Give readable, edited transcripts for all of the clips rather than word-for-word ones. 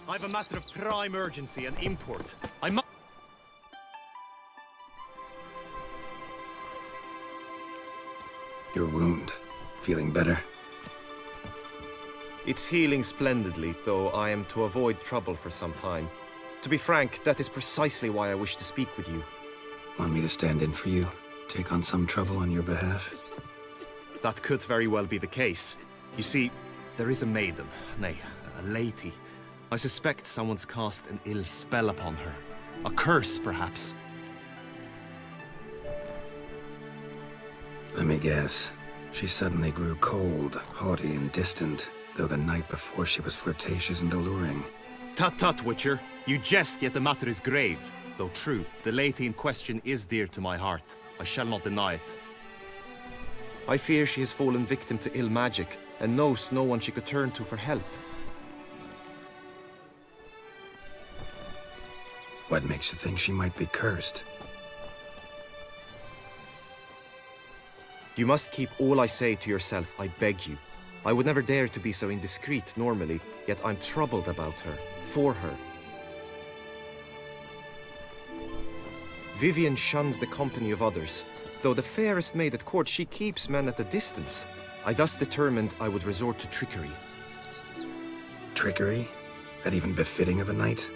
I've a matter of prime urgency and import. I must... Your wound. Feeling better? It's healing splendidly, though I am to avoid trouble for some time. To be frank, that is precisely why I wish to speak with you. Want me to stand in for you? Take on some trouble on your behalf? That could very well be the case. You see, there is a maiden, nay, a lady. I suspect someone's cast an ill spell upon her. A curse, perhaps. Let me guess. She suddenly grew cold, haughty, and distant, though the night before she was flirtatious and alluring. Tut tut, Witcher. You jest, yet the matter is grave. Though true, the lady in question is dear to my heart. I shall not deny it. I fear she has fallen victim to ill magic, and knows no one she could turn to for help. What makes you think she might be cursed? You must keep all I say to yourself, I beg you. I would never dare to be so indiscreet normally, yet I'm troubled about her, for her. Vivienne shuns the company of others. Though the fairest maid at court, she keeps men at a distance. I thus determined I would resort to trickery. Trickery? That even befitting of a knight?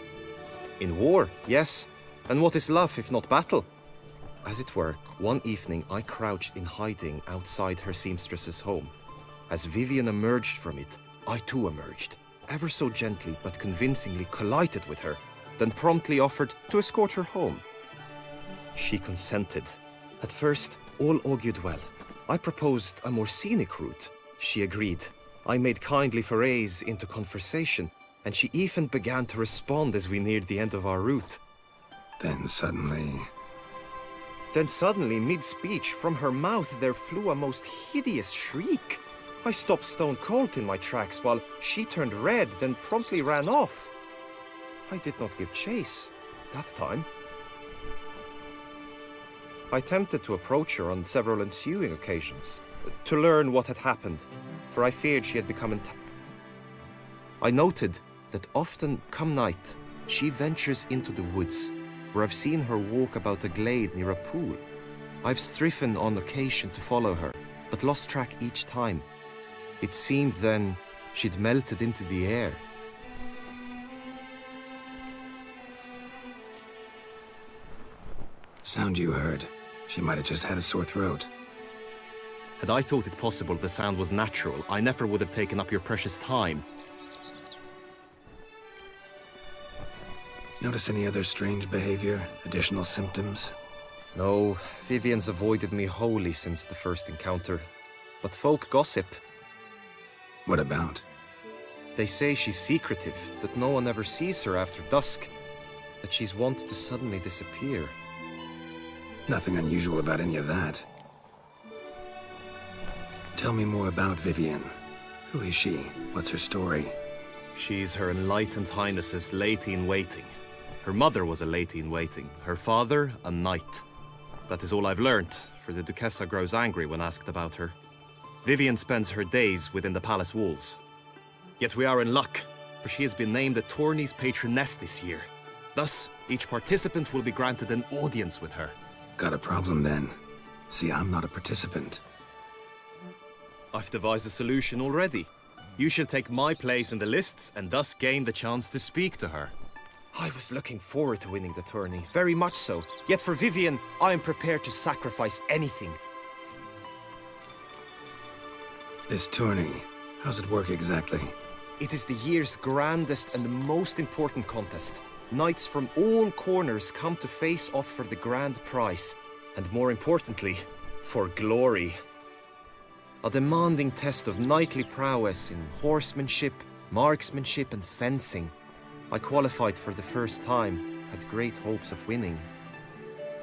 In war, yes. And what is love if not battle? As it were, one evening I crouched in hiding outside her seamstress's home. As Vivienne emerged from it, I too emerged. Ever so gently but convincingly collided with her, then promptly offered to escort her home. She consented. At first, all augured well. I proposed a more scenic route. She agreed. I made kindly forays into conversation, and she even began to respond as we neared the end of our route. Then suddenly, mid-speech, from her mouth there flew a most hideous shriek. I stopped stone cold in my tracks while she turned red, then promptly ran off. I did not give chase that time. I attempted to approach her on several ensuing occasions, to learn what had happened, for I feared she had become I noted that often, come night, she ventures into the woods, where I've seen her walk about a glade near a pool. I've striven on occasion to follow her, but lost track each time. It seemed then she'd melted into the air. sound you heard. She might have just had a sore throat. Had I thought it possible the sound was natural, I never would have taken up your precious time. Notice any other strange behavior? Additional symptoms? No, Vivienne's avoided me wholly since the first encounter. But folk gossip. What about? They say she's secretive, that no one ever sees her after dusk, that she's wont to suddenly disappear. Nothing unusual about any of that. Tell me more about Vivienne. Who is she? What's her story? She's Her Enlightened Highness's lady-in-waiting. Her mother was a lady-in-waiting, her father a knight. That is all I've learnt, for the Duchessa grows angry when asked about her. Vivienne spends her days within the palace walls. Yet we are in luck, for she has been named the tourney's patroness this year. Thus, each participant will be granted an audience with her. Got a problem then. See, I'm not a participant. I've devised a solution already. You shall take my place in the lists and thus gain the chance to speak to her. I was looking forward to winning the tourney, very much so. Yet for Vivienne, I am prepared to sacrifice anything. This tourney, how's it work exactly? It is the year's grandest and most important contest. Knights from all corners come to face off for the grand prize, and more importantly, for glory. A demanding test of knightly prowess in horsemanship, marksmanship, and fencing. I qualified for the first time, had great hopes of winning.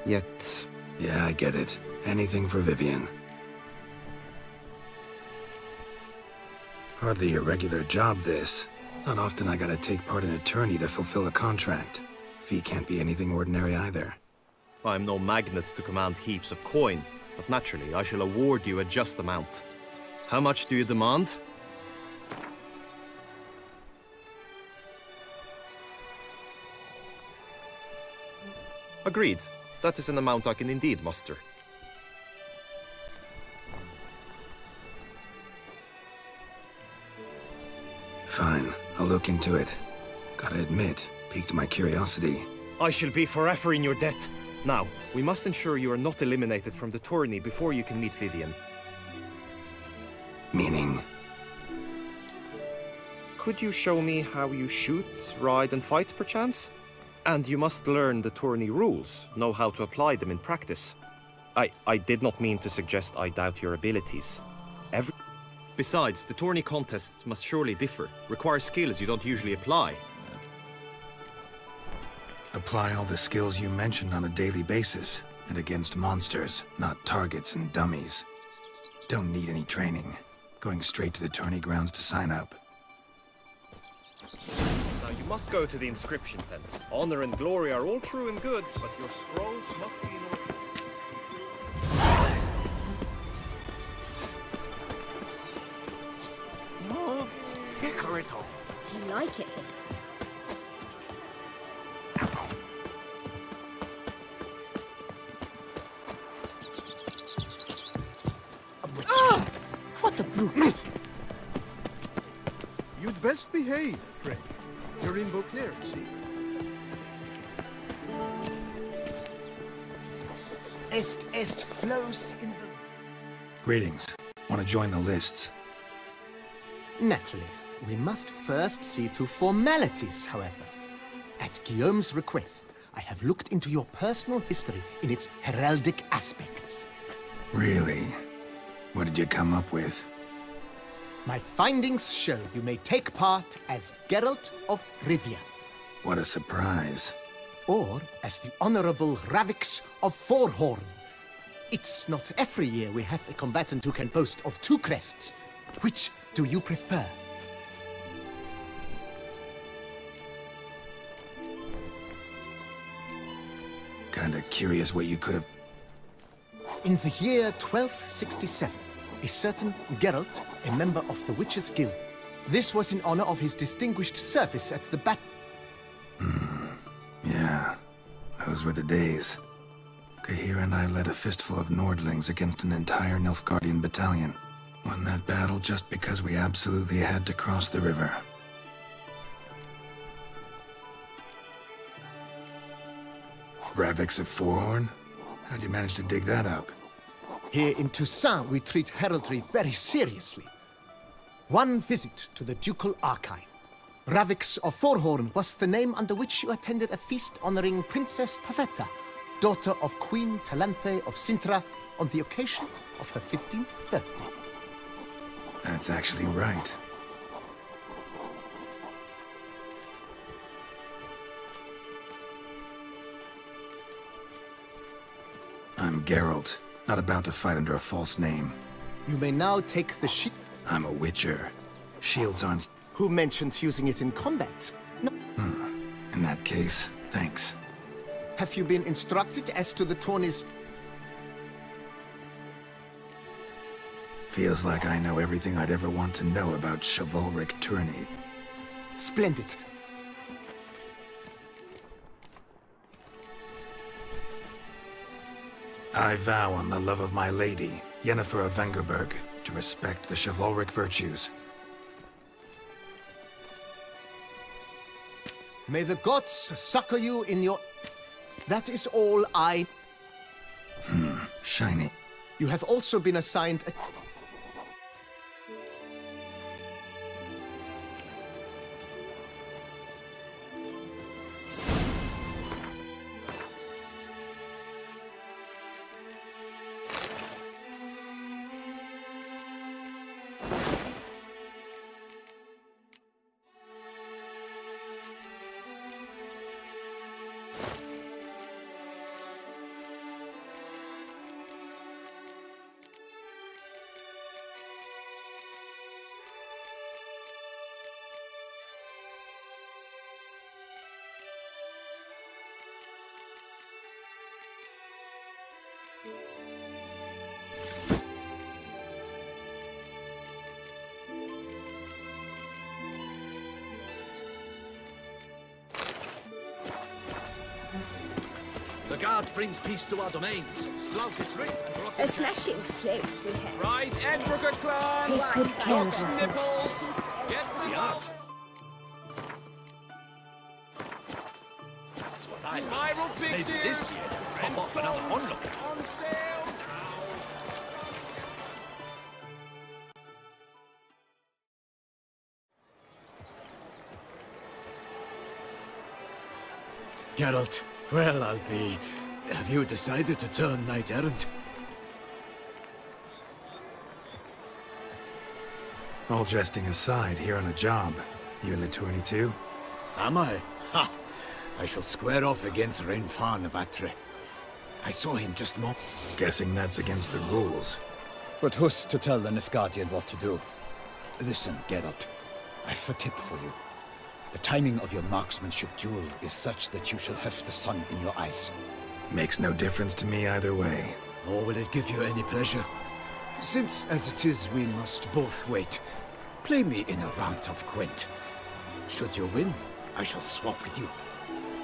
Yet... Yeah, I get it. Anything for Vivienne. Hardly a regular job, this. Not often I gotta take part in a tourney to fulfill a contract. Fee can't be anything ordinary either. I'm no magnet to command heaps of coin, but naturally I shall award you a just amount. How much do you demand? Agreed. That is an amount I can indeed muster. Fine, I'll look into it. Gotta admit, piqued my curiosity. I shall be forever in your debt. Now, we must ensure you are not eliminated from the tourney before you can meet Vivian. Meaning? Could you show me how you shoot, ride, and fight, perchance? And you must learn the tourney rules, know how to apply them in practice. I did not mean to suggest I doubt your abilities. Besides, the tourney contests must surely differ, require skills you don't usually apply. Apply all the skills you mentioned on a daily basis, and against monsters, not targets and dummies. Don't need any training. Going straight to the tourney grounds to sign up. Now you must go to the inscription tent. Honor and glory are all true and good, but your scrolls must be in order. More Picorito. Do you like it? Oh, what a brute! You'd best behave, friend. You're in Beauclair, see? Est flows in the... Greetings. Want to join the lists? Naturally, we must first see to formalities, however. At Guillaume's request, I have looked into your personal history in its heraldic aspects. Really? What did you come up with? My findings show you may take part as Geralt of Rivia, What a surprise. or as the Honorable Ravix of Forhorn. It's not every year we have a combatant who can boast of 2 crests. Which do you prefer? Kinda curious what you could have... In the year 1267, a certain Geralt, a member of the Witches' Guild. This was in honor of his distinguished service at the bat... Yeah, those were the days. Kahir and I led a fistful of Nordlings against an entire Nilfgaardian battalion. Won that battle just because we absolutely had to cross the river. Ravix of Forhorn? How'd you manage to dig that up? Here in Toussaint, we treat heraldry very seriously. One visit to the Ducal Archive. Ravix of Forhorn was the name under which you attended a feast honoring Princess Pavetta, daughter of Queen Calanthe of Sintra, on the occasion of her 15th birthday. That's actually right. I'm Geralt, not about to fight under a false name. You may now take the shield. I'm a Witcher. Shields aren't... Who mentioned using it in combat? No. In that case, thanks. Have you been instructed as to the tourney's... Feels like I know everything I'd ever want to know about chivalric tourney. Splendid. I vow on the love of my lady, Yennefer of Vengerberg, to respect the chivalric virtues. May the gods succor you in your... That is all I... Shiny. You have also been assigned a... The guard brings peace to our domains. Flout its ring and rock A its smashing place we have. Right, Edrica clan! Take good care of yourself. Nipples! Get the arch! That's what I Spiral Maybe pixies! this year they'll pop off another onlooker. On sale now! Geralt, well, I'll be... Have you decided to turn knight-errant? All jesting aside, here on a job. You in the 22? Am I? Ha! I shall square off against Rainfan of Atre. I saw him just Guessing that's against the rules. But who's to tell the Nilfgaardian what to do? Listen, Geralt. I've a tip for you. The timing of your marksmanship duel is such that you shall have the sun in your eyes. Makes no difference to me either way. Nor will it give you any pleasure. Since, as it is, we must both wait, play me in a round of Gwent. Should you win, I shall swap with you.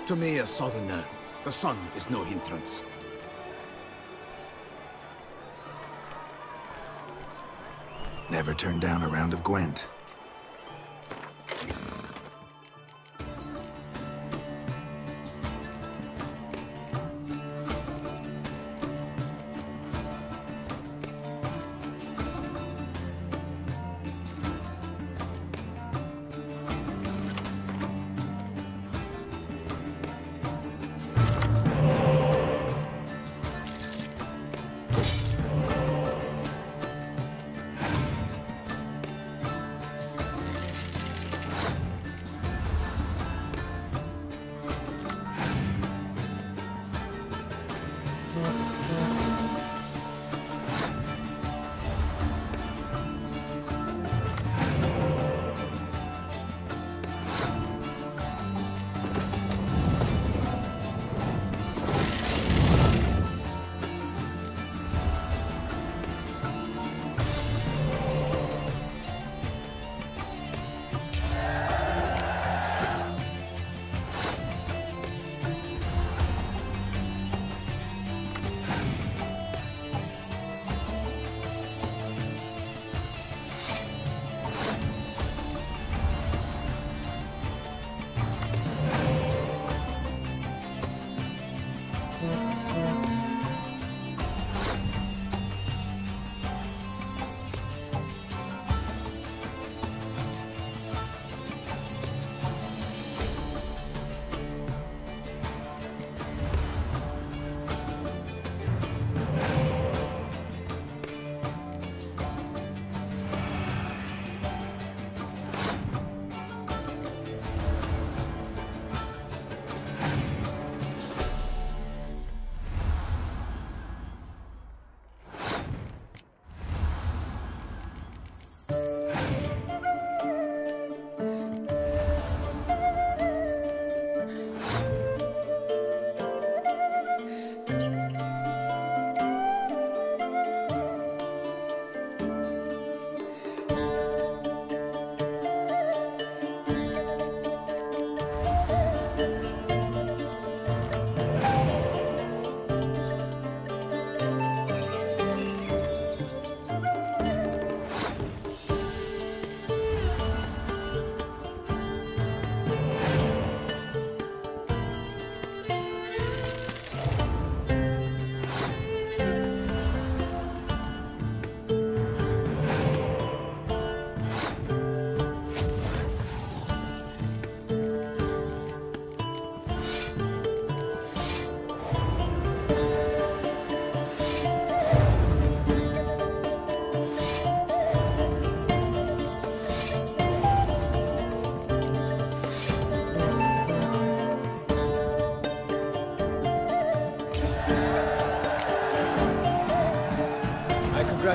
To me, a southerner, the sun is no hindrance. Never turn down a round of Gwent.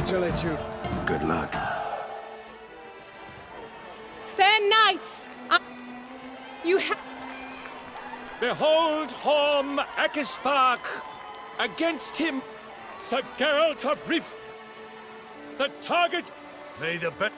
Congratulate you. Good luck. Fair knights, you have... Behold Horm Akispark! Against him, Sir Geralt of Rif! The target... May the best...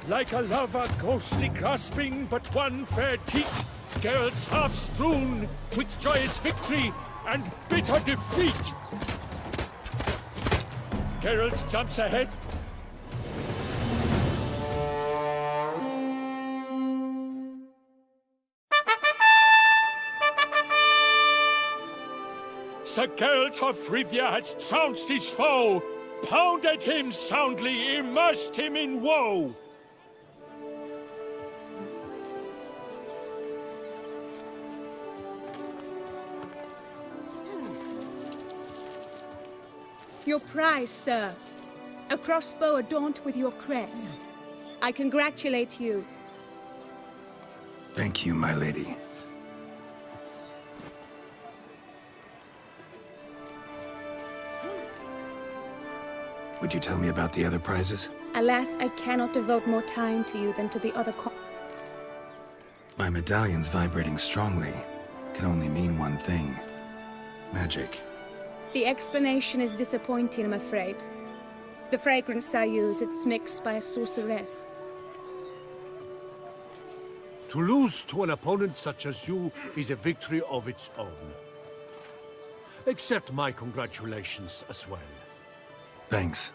Like a lover ghostly grasping but one fair teat, Geralt's half strewn, 'twixt joyous victory and bitter defeat. Geralt jumps ahead. Sir Geralt of Rivia has trounced his foe, pounded him soundly, immersed him in woe. Your prize, sir. A crossbow adorned with your crest. I congratulate you. Thank you, my lady. Would you tell me about the other prizes? Alas, I cannot devote more time to you than to the other My medallion's vibrating strongly. Can only mean one thing. Magic. The explanation is disappointing, I'm afraid. The fragrance I use, it's mixed by a sorceress. To lose to an opponent such as you is a victory of its own. Accept my congratulations as well. Thanks.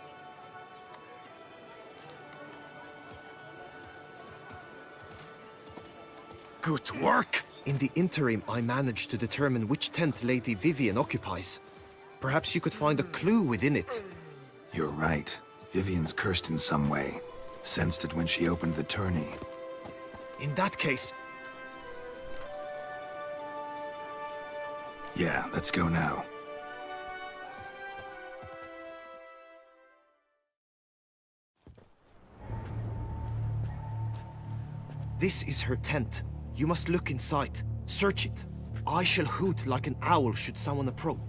Good work! In the interim, I managed to determine which tent Lady Vivian occupies. Perhaps you could find a clue within it. You're right. Vivian's cursed in some way. Sensed it when she opened the tourney. In that case... Yeah, let's go now. This is her tent. You must look inside. Search it. I shall hoot like an owl should someone approach.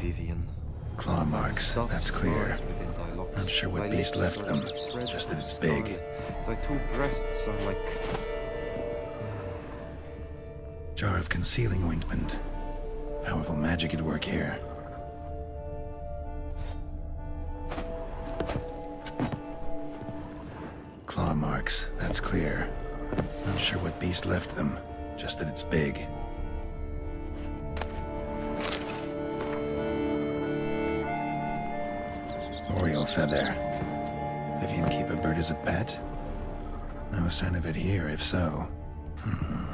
Vivian. Claw marks, that's clear. Not sure what beast left them, just that it's big. Thy two breasts are like... Jar of concealing ointment. Powerful magic at work here. Claw marks, that's clear. Not sure what beast left them, just that it's big. Oriole feather. Vivian keep a bird as a pet? No sign of it here, if so.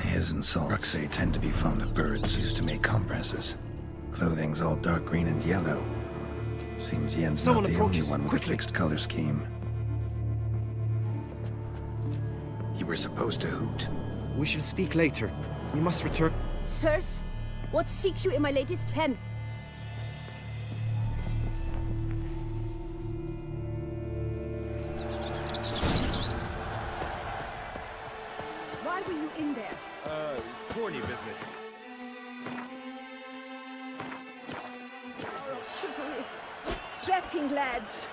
His and Salts tend to be fond of birds used to make compresses. Clothing's all dark green and yellow. Seems Yen's not the only one with a fixed color scheme. You were supposed to hoot. We shall speak later. We must return. Sirs, what seeks you in my latest tent? Why were you in there? Tourney business. Chivalry. Strapping lads.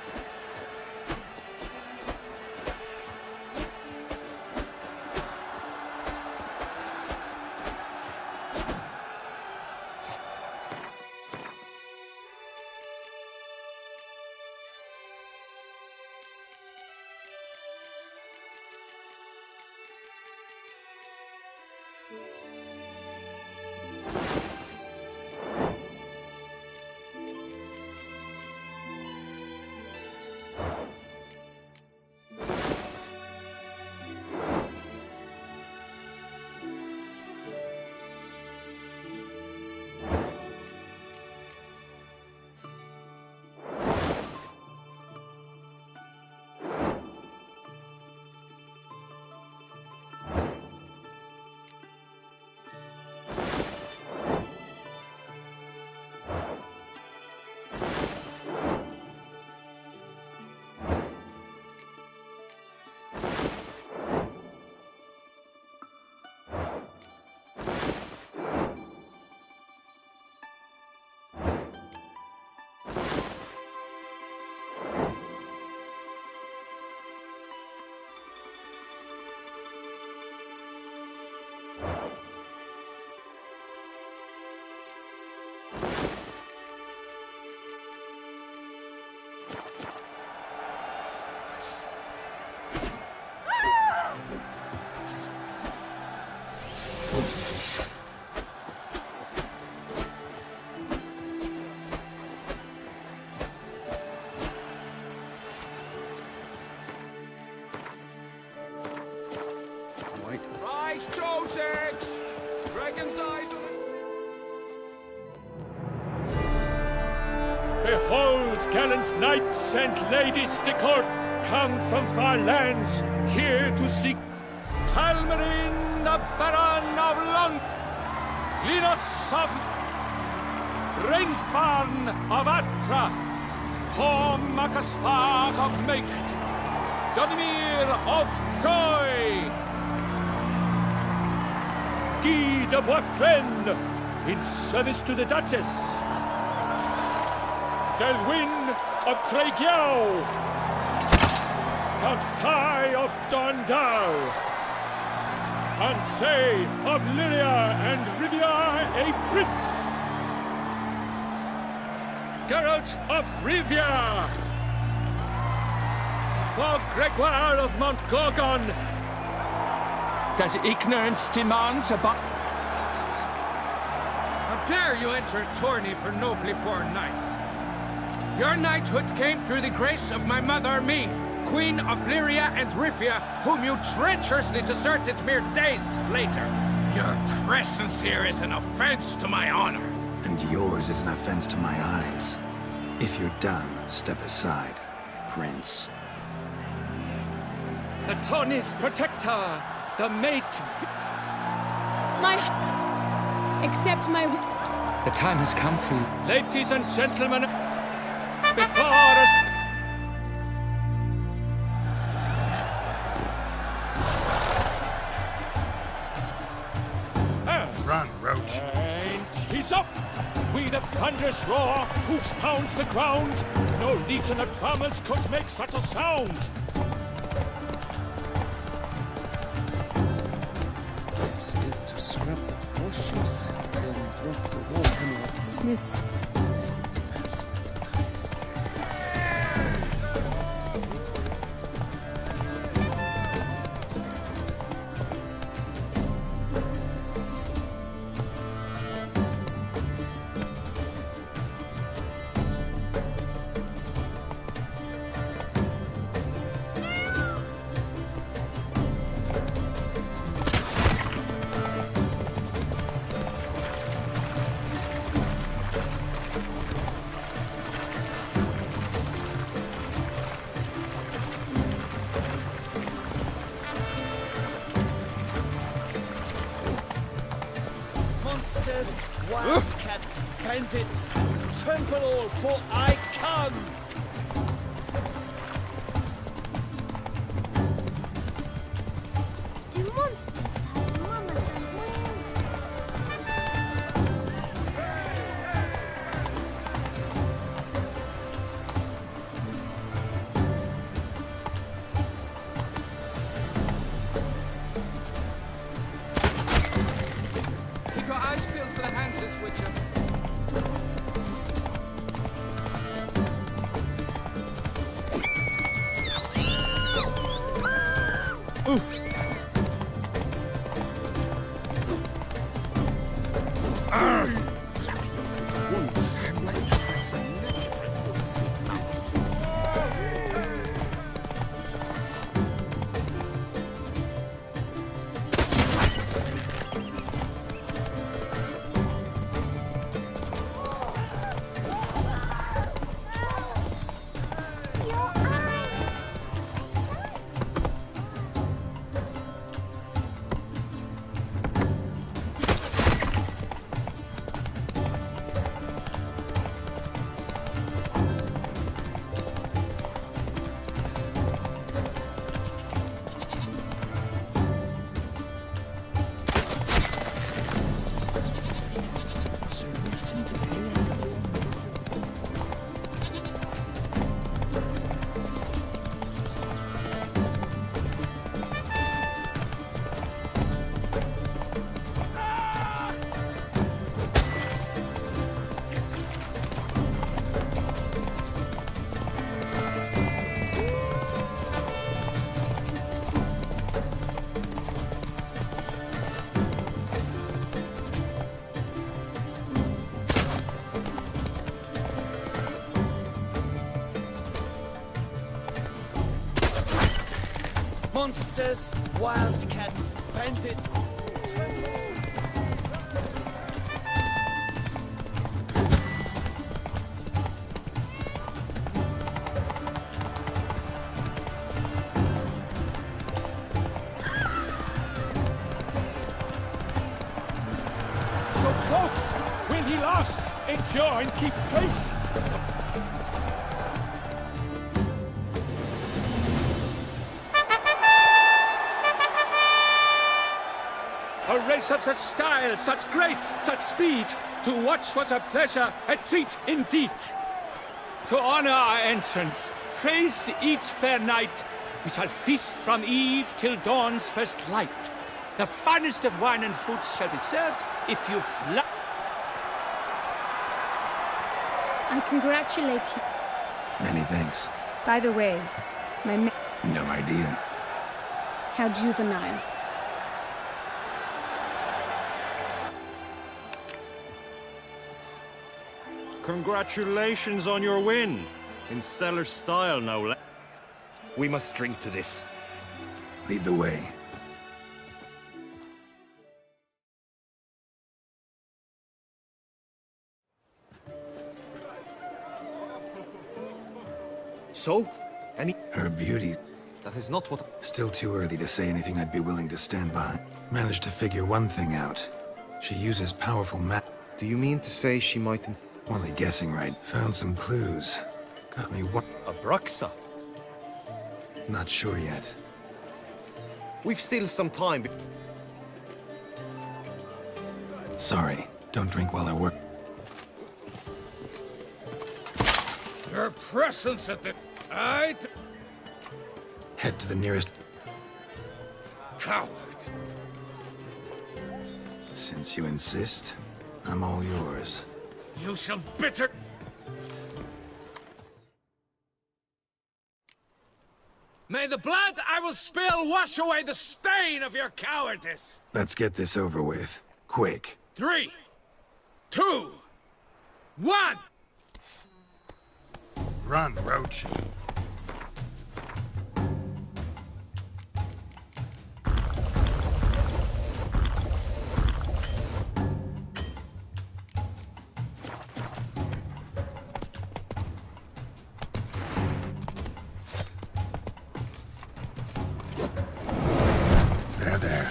Rise, Trojax! Dragon's eyes on the... Behold, gallant knights and ladies de court, come from far lands, here to seek Halmarin, the Baron of Lund, Linus of Rainfarn of Atra, Makaspark of Mecht, Donimir of Troy, Guy de Boisfriend, in service to the Duchess, Delwyn of Craigiau, Count Tai of Dondal, Ansay of Lyria and Rivia a prince, Geralt of Rivia, for Gregoire of Montgorgon. Does ignorance demand about... How dare you enter a tourney for nobly born knights? Your knighthood came through the grace of my mother Meath, Queen of Lyria and Rivia, whom you treacherously deserted mere days later. Your presence here is an offense to my honor. And yours is an offense to my eyes. If you're done, step aside, Prince. The tourney's protector, the mate... Accept my... The time has come for you. Ladies and gentlemen, before us... Run, Roach. And he's up! With a thunderous roar, hoofs pounds the ground. No legion of drummers could make such a sound. Still to scrap the horseshoes, then drop the wall. smiths. Monsters, wildcats, bandits, trample all, for I come! Do monsters have mamas and Keep your eyes peeled for the Hanses, Witcher. Monsters, wildcats, bandits. So close! Will he last? Endure and keep pace! A race of such style, such grace, such speed. To watch was a pleasure, a treat indeed. To honor our entrance, praise each fair night. We shall feast from eve till dawn's first light. The finest of wine and food shall be served if you've blood. I congratulate you. Many thanks. By the way, my No idea. how juvenile. Congratulations on your win. In stellar style, no less. We must drink to this. Lead the way. So? Any... Her beauty. That is not what... Still too early to say anything I'd be willing to stand by. Managed to figure one thing out. She uses powerful Do you mean to say she mightn't... Only guessing right. Found some clues. Got me one... Abraxa? Not sure yet. We've still some time. Sorry. Don't drink while I work. Your presence at the... Head to the nearest... Coward. Since you insist, I'm all yours. You shall bitter... May the blood I will spill wash away the stain of your cowardice! Let's get this over with. Quick. 3, 2, 1! Run, Roach. There.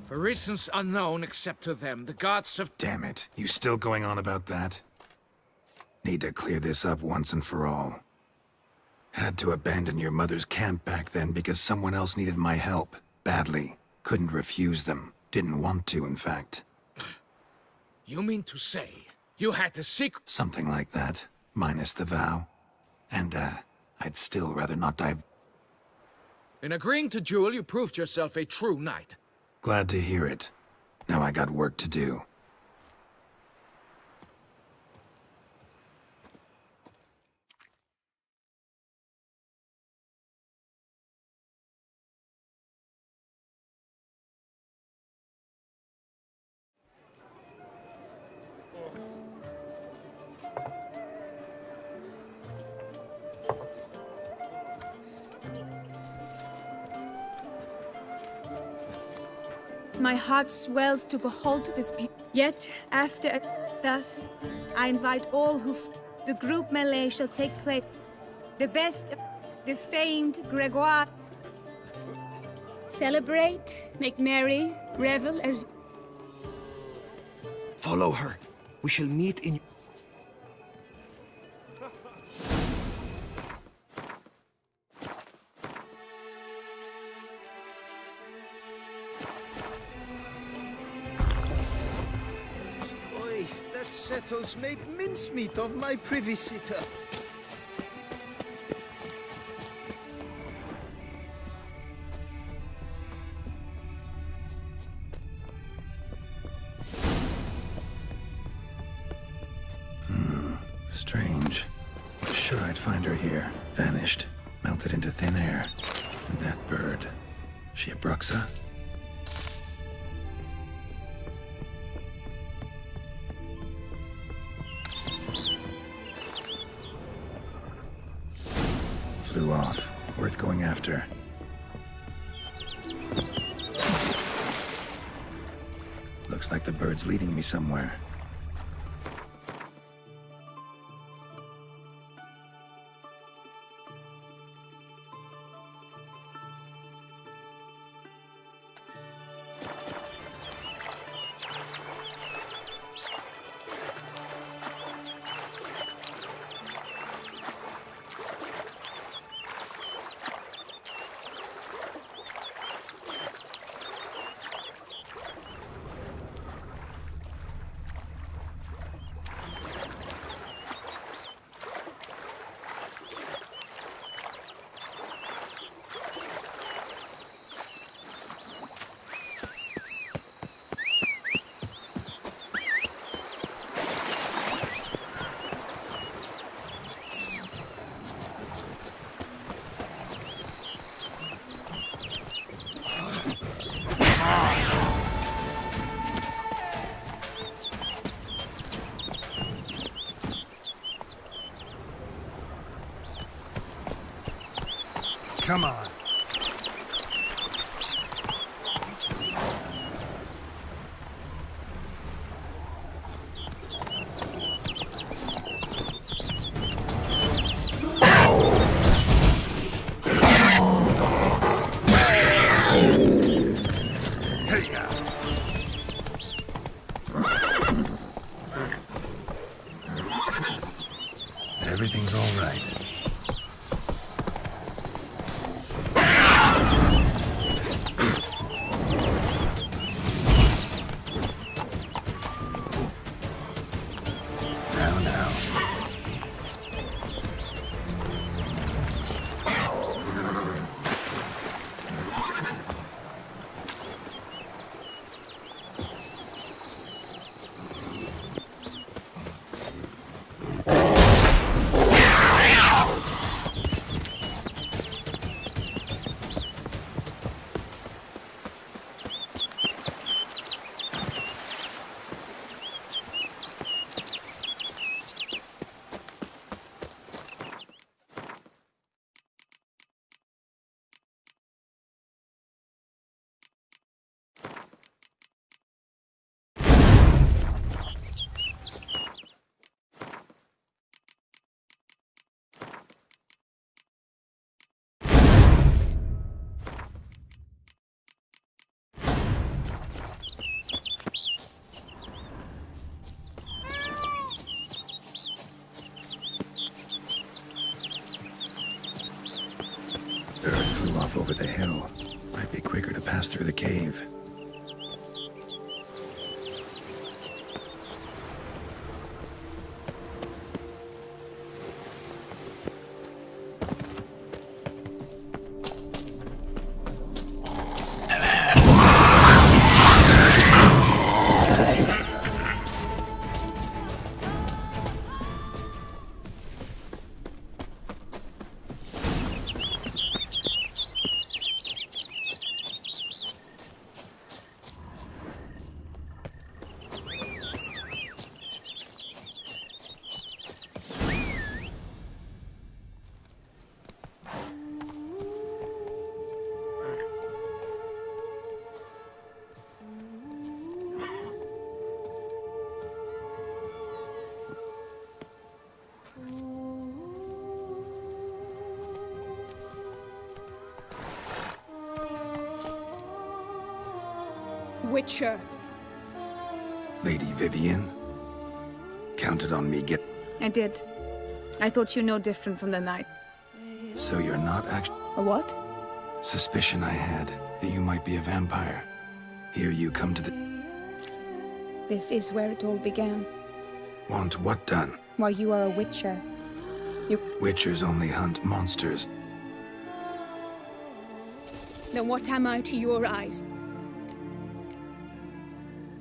For reasons unknown except to them, the gods have... Damn it. You still going on about that? Need to clear this up once and for all. Had to abandon your mother's camp back then because someone else needed my help. Badly. Couldn't refuse them. Didn't want to, in fact. You mean to say you had the secret? Something like that. Minus the vow. And, I'd still rather not dive... In agreeing to duel, you proved yourself a true knight. Glad to hear it. Now I got work to do. My heart swells to behold this beauty. Yet, after thus, I invite all who... The group melee shall take place. The best, the famed Gregoire. Celebrate, make merry, revel as... Follow her. We shall meet in... Settles made mincemeat of my privy sitter. Strange. Sure I'd find her here. Vanished. Melted into thin air. And that bird. She a Bruxa? Flew off. Worth going after. Looks like the bird's leading me somewhere. Come on. Everything's all right. Now. off over the hill. Might be quicker to pass through the cave. Witcher. Lady Vivian? Counted on me get... I did. I thought you no different from the knight. So you're not actually... A what? Suspicion I had, that you might be a vampire. Here you come to the... This is where it all began. Want what done? While you are a witcher. Witchers only hunt monsters. Then what am I to your eyes?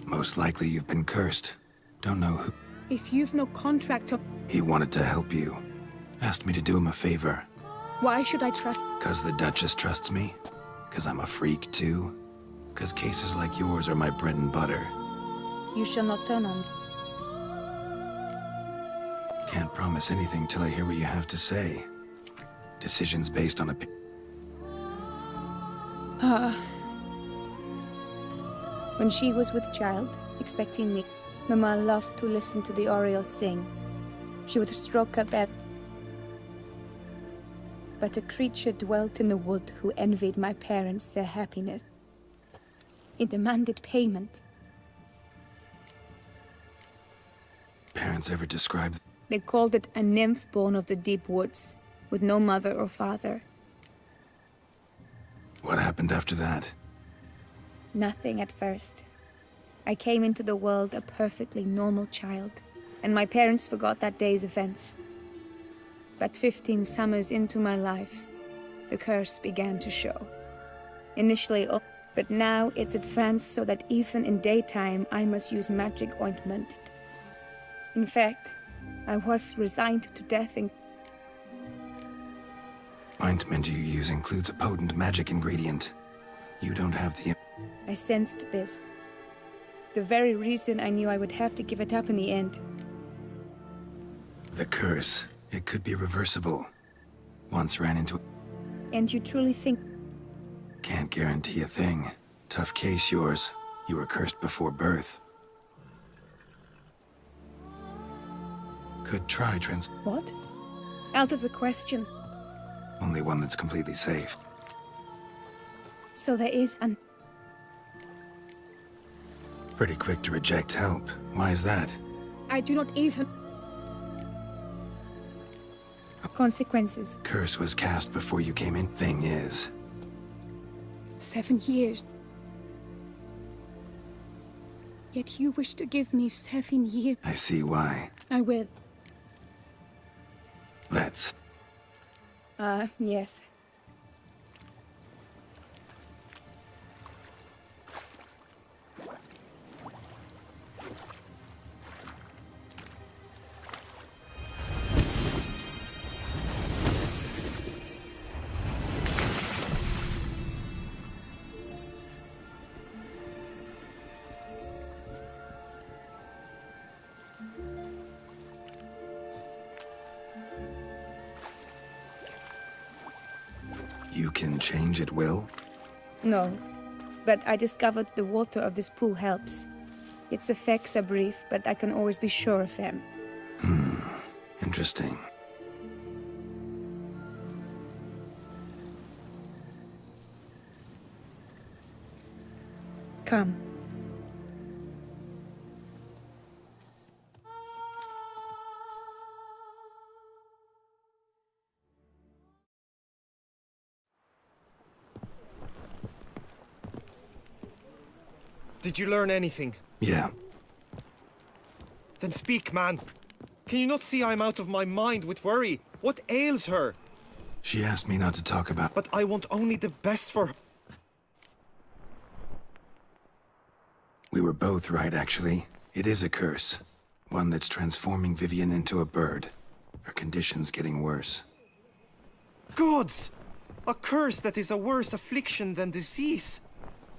Most likely you've been cursed. Don't know who... If you've no contract to... He wanted to help you. Asked me to do him a favor. Why should I trust... 'Cause the Duchess trusts me? 'Cause I'm a freak too? 'Cause cases like yours are my bread and butter? You shall not turn on. Can't promise anything till I hear what you have to say. Decisions based on a... When she was with child, expecting me, Mama loved to listen to the Oriole sing. She would stroke her bed. But a creature dwelt in the wood who envied my parents their happiness. It demanded payment. Parents ever described... They called it a nymph born of the deep woods, with no mother or father. What happened after that? Nothing at first. I came into the world a perfectly normal child, and my parents forgot that day's events. But 15 summers into my life, the curse began to show. Initially, but now it's advanced so that even in daytime I must use magic ointment. In fact, I was resigned to death in... Ointment you use includes a potent magic ingredient. You don't have the... I sensed this. The very reason I knew I would have to give it up in the end. The curse. It could be reversible. Once ran into... And you truly think... Can't guarantee a thing. Tough case, yours. You were cursed before birth. Could try What? Out of the question. Only one that's completely safe. So there is an... Pretty quick to reject help. Why is that? I do not even... Consequences. Curse was cast before you came in. Thing is... 7 years. Yet you wish to give me 7 years. I see why. I will. Let's. Yes. You can change at will? No, but I discovered the water of this pool helps. Its effects are brief, but I can always be sure of them. Interesting. Come. Did you learn anything? Yeah. Then speak, man. Can you not see I'm out of my mind with worry? What ails her? She asked me not to talk about... But I want only the best for her. We were both right, actually. It is a curse. One that's transforming Vivian into a bird. Her condition's getting worse. Gods! A curse that is a worse affliction than disease.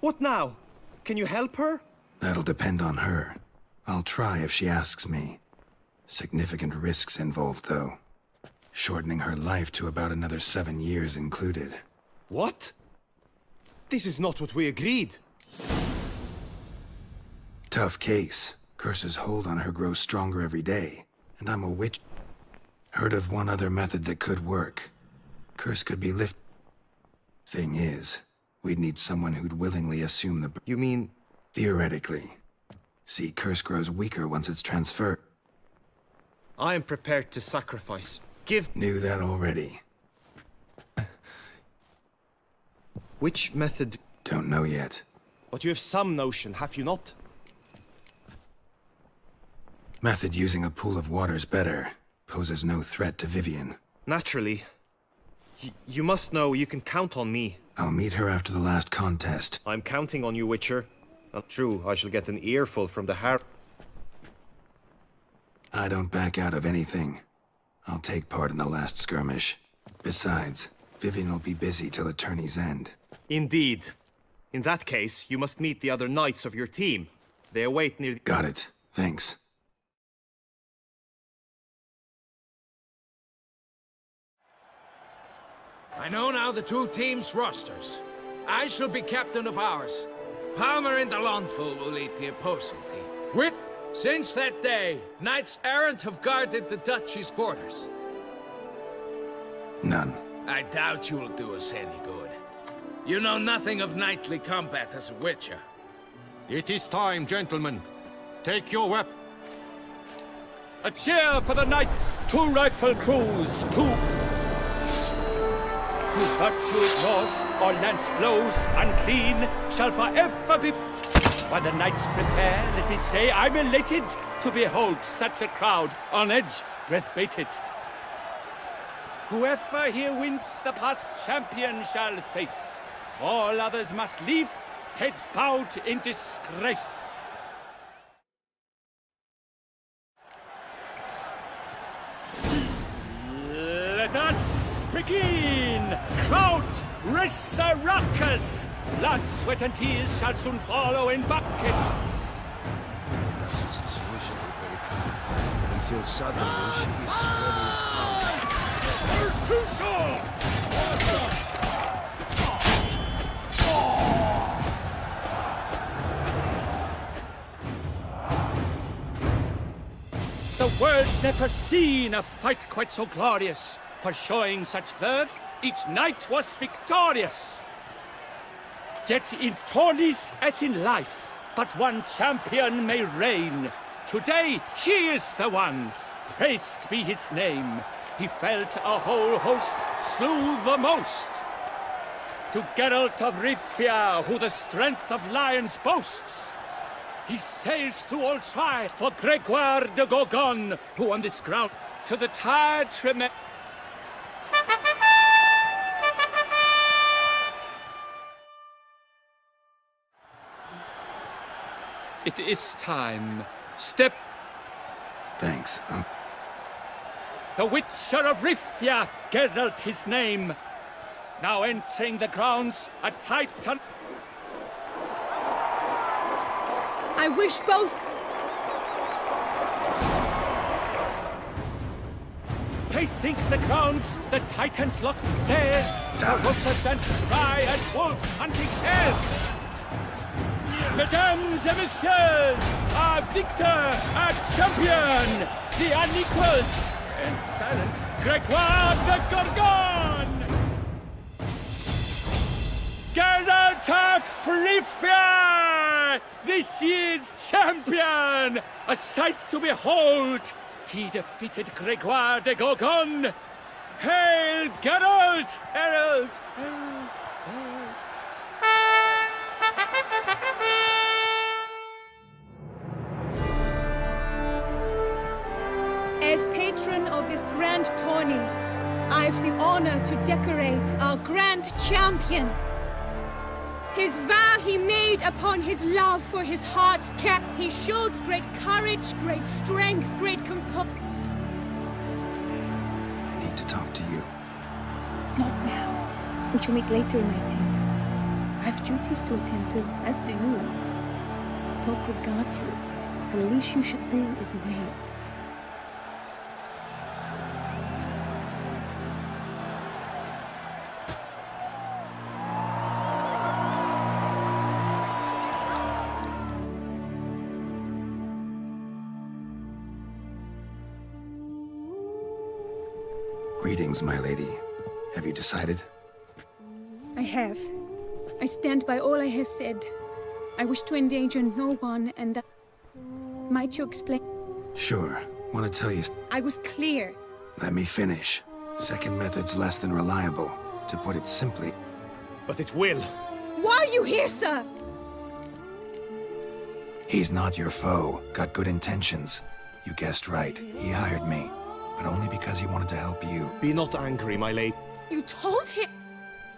What now? Can you help her? That'll depend on her. I'll try if she asks me. Significant risks involved, though. Shortening her life to about another 7 years included. What? This is not what we agreed. Tough case. Curse's hold on her grows stronger every day. And I'm a witch. Heard of one other method that could work. Curse could be lifted. Thing is, we'd need someone who'd willingly assume the... You mean... Theoretically. See, curse grows weaker once it's transferred. I am prepared to sacrifice. Knew that already. Which method? Don't know yet. But you have some notion, have you not? Method using a pool of water's better. Poses no threat to Vivian. Naturally. You must know you can count on me. I'll meet her after the last contest. I'm counting on you, Witcher. Not true, I shall get an earful from the Har... I don't back out of anything. I'll take part in the last skirmish. Besides, Vivian will be busy till attorney's end. Indeed. In that case, you must meet the other knights of your team. They await near... Got it. Thanks. I know now the two teams' rosters. I shall be captain of ours. Palmer and Alonful will lead the opposing team. Since that day, knights errant have guarded the duchy's borders. None. I doubt you'll do us any good. You know nothing of knightly combat as a witcher. It is time, gentlemen. Take your weapon. A cheer for the knights, 2 rifle crews, 2 whose virtue ignores or lance blows unclean shall forever be... While the knights prepare, let me say I'm elated to behold such a crowd on edge, breath bated. Whoever here wins the past champion shall face. All others must leave, heads bowed in disgrace. Let us begin! Crowd, race a ruckus! Blood, sweat, and tears shall soon follow in buckets. We shall be very calm until suddenly she is spreading Too soon! The world's never seen a fight quite so glorious. For showing such verve, each knight was victorious. Yet in tourneys as in life, but one champion may reign. Today, he is the one. Praised be his name. He felt a whole host, slew the most. To Geralt of Rivia, who the strength of lions boasts, he sailed through all trial for Gregoire de Gorgon, who on this ground to the tired remember. It is time. Step. Thanks. The Witcher of Rivia, Geralt his name. Now entering the grounds, a Titan. I wish both... Pacing the grounds, the Titans locked stairs, ferocious and spry as wolves hunting hares. Mesdames et messieurs, our victor, our champion, the unequaled and silent Gregoire de Gorgon! Geralt of Rivia! This is champion! A sight to behold! He defeated Gregoire de Gorgon! Hail, Geralt! Herald! Herald! Herald! patron of this grand tourney, I've the honor to decorate our grand champion. His vow he made upon his love for his heart's cat. He showed great courage, great strength, great composure. I need to talk to you. Not now. We shall meet later in my tent. I've duties to attend to, as do you. Folk regard you. The least you should do is wave. Greetings, my lady. Have you decided? I have. I stand by all I have said. I wish to endanger no one, and might you explain? Sure. Want to tell you... I was clear. Let me finish. Second method's less than reliable, to put it simply. But it will. Why are you here, sir? He's not your foe. Got good intentions. You guessed right. He hired me. But only because he wanted to help you. Be not angry, my lady. You told him...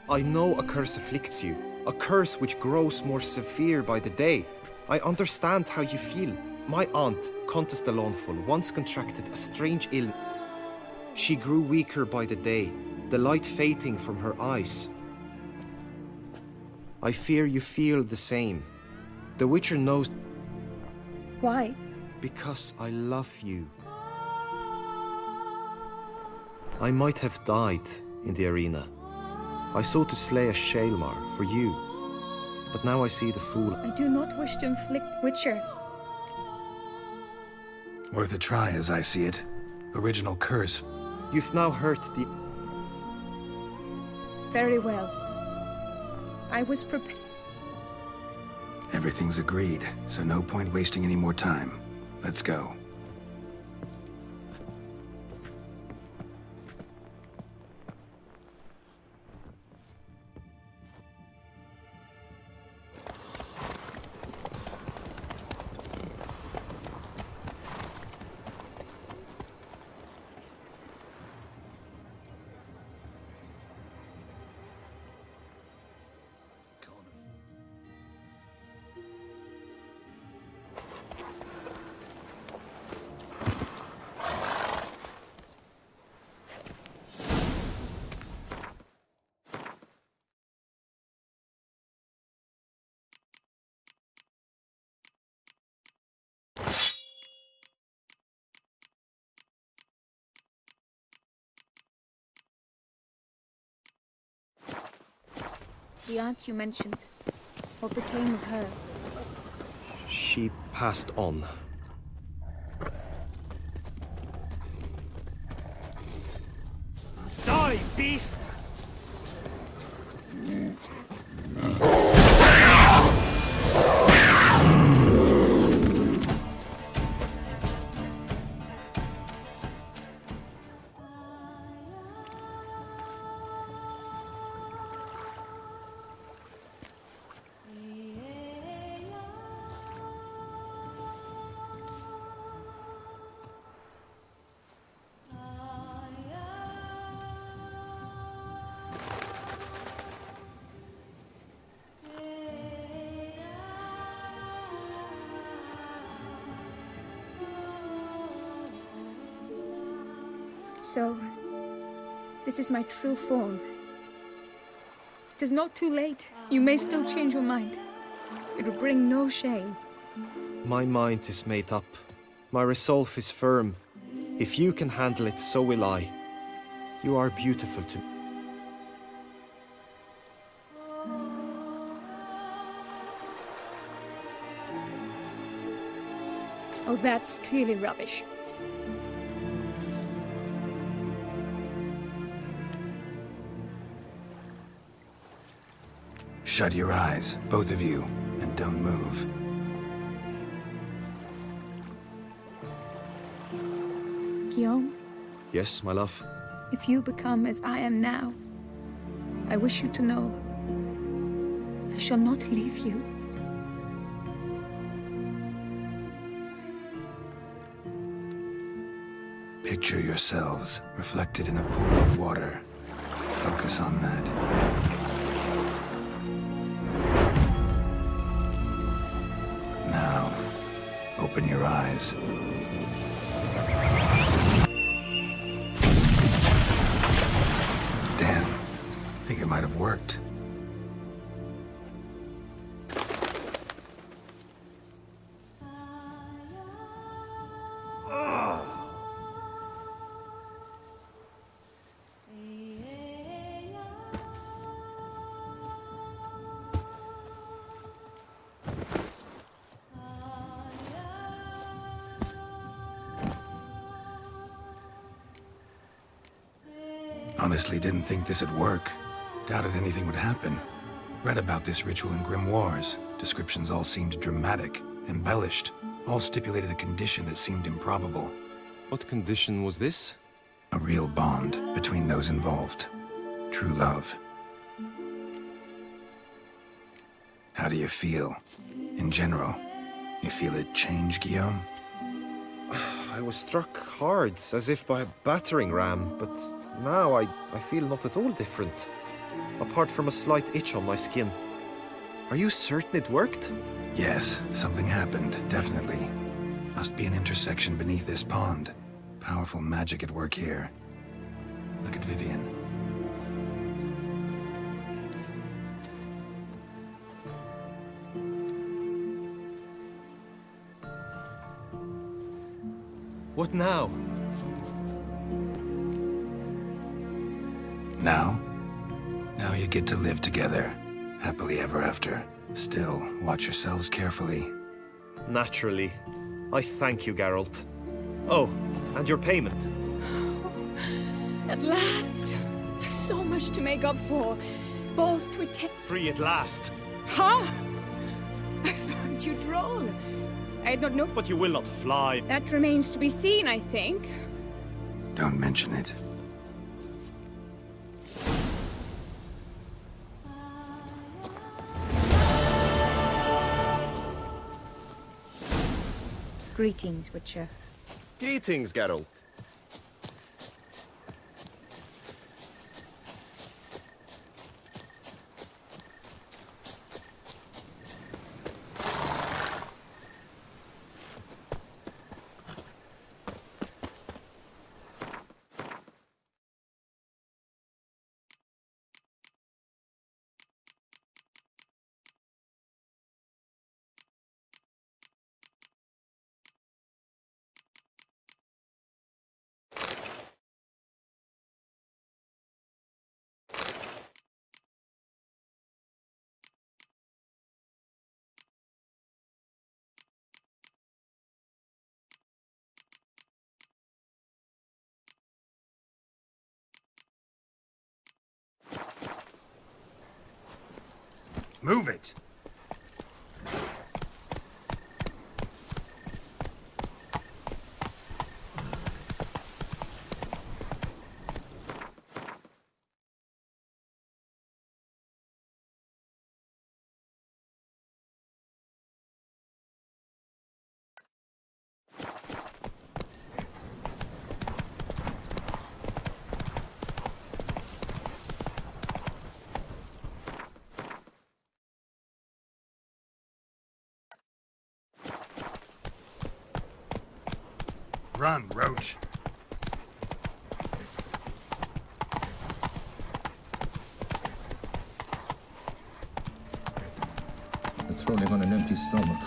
I know a curse afflicts you. A curse which grows more severe by the day. I understand how you feel. My aunt, Countess de Lawnful, once contracted a strange illness. She grew weaker by the day, the light fading from her eyes. I fear you feel the same. The Witcher knows... Why? Because I love you. I might have died in the arena. I sought to slay a Shaelmar for you, but now I see the fool. I do not wish to inflict Witcher. Worth a try, as I see it. Original curse. You've now hurt the... Very well. I was prepared. Everything's agreed, so no point wasting any more time. Let's go. The aunt you mentioned. What became of her? She passed on. Die, beast! So, this is my true form. It is not too late. You may still change your mind. It will bring no shame. My mind is made up. My resolve is firm. If you can handle it, so will I. You are beautiful to me. Oh, that's clearly rubbish. Shut your eyes, both of you, and don't move. Guillaume? Yes, my love? If you become as I am now, I wish you to know I shall not leave you. Picture yourselves reflected in a pool of water. Focus on that. Now, open your eyes. Damn, think it might have worked. Honestly, didn't think this'd work. Doubted anything would happen. Read about this ritual in grimoires. Descriptions all seemed dramatic, embellished. All stipulated a condition that seemed improbable. What condition was this? A real bond between those involved. True love. How do you feel? In general, you feel it change, Guillaume? I was struck hard, as if by a battering ram, but now I feel not at all different. Apart from a slight itch on my skin. Are you certain it worked? Yes, something happened, definitely. Must be an intersection beneath this pond. Powerful magic at work here. Look at Vivian. What now? Now? Now you get to live together. Happily ever after. Still, watch yourselves carefully. Naturally. I thank you, Geralt. Oh, and your payment. At last! I've so much to make up for. Both to attend... Free at last. Huh? I found you droll. I had not known... But you will not fly. That remains to be seen, I think. Don't mention it. Greetings, Witcher. Greetings, Geralt. Move it! Run, Roach. Jag tror det var en empty stomach.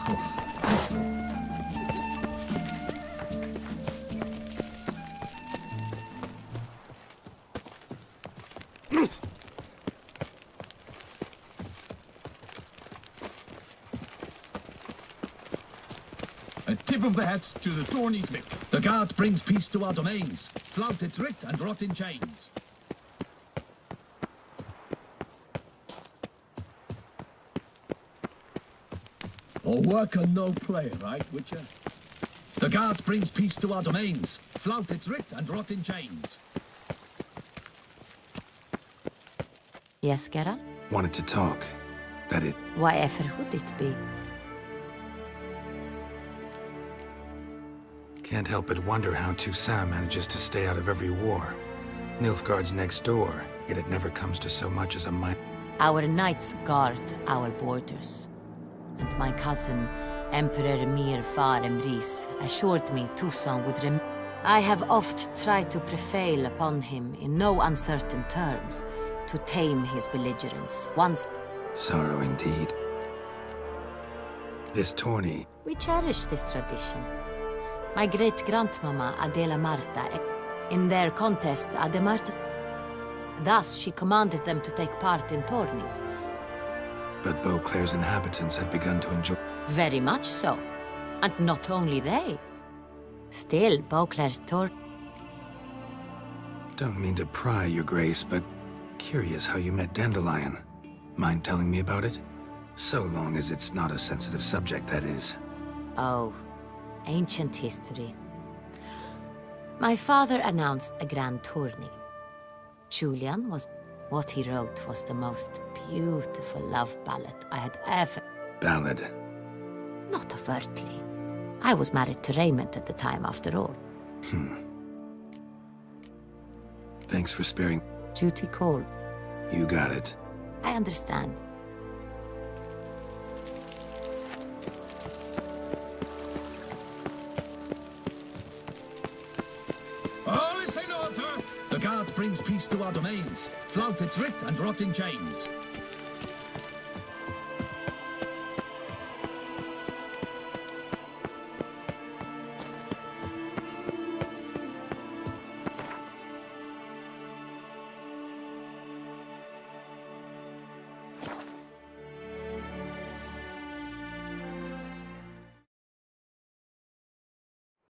A tip of the hat to the Tourney's victor. The guard brings peace to our domains. Flout its writ and rot in chains. All work and no play, right, Witcher? The guard brings peace to our domains. Flout its writ and rot in chains. Yes, Geralt? Wanted to talk. Varför would it be? Can't help but wonder how Toussaint manages to stay out of every war. Nilfgaard's next door, yet it never comes to so much as a mite. Our knights guard our borders. And my cousin, Emperor Mir Faremris, assured me Toussaint would I have oft tried to prevail upon him in no uncertain terms, to tame his belligerence. Once... Sorrow indeed. This tourney... We cherish this tradition. My great-grandmama Adela Marta, in their contests Ademarta... Thus she commanded them to take part in tourneys. But Beauclair's inhabitants had begun to enjoy... Very much so. And not only they. Still, Beauclair's tour... Don't mean to pry, Your Grace, but curious how you met Dandelion. Mind telling me about it? So long as it's not a sensitive subject, that is. Oh, ancient history. My father announced a grand tourney. Julian was... What he wrote was the most beautiful love ballad I had ever... Ballad? Not overtly. I was married to Raymond at the time, after all. Thanks for sparing... Duty called. You got it. I understand. All is in order! The guard brings peace to our domains. Flout its writ and rot in chains.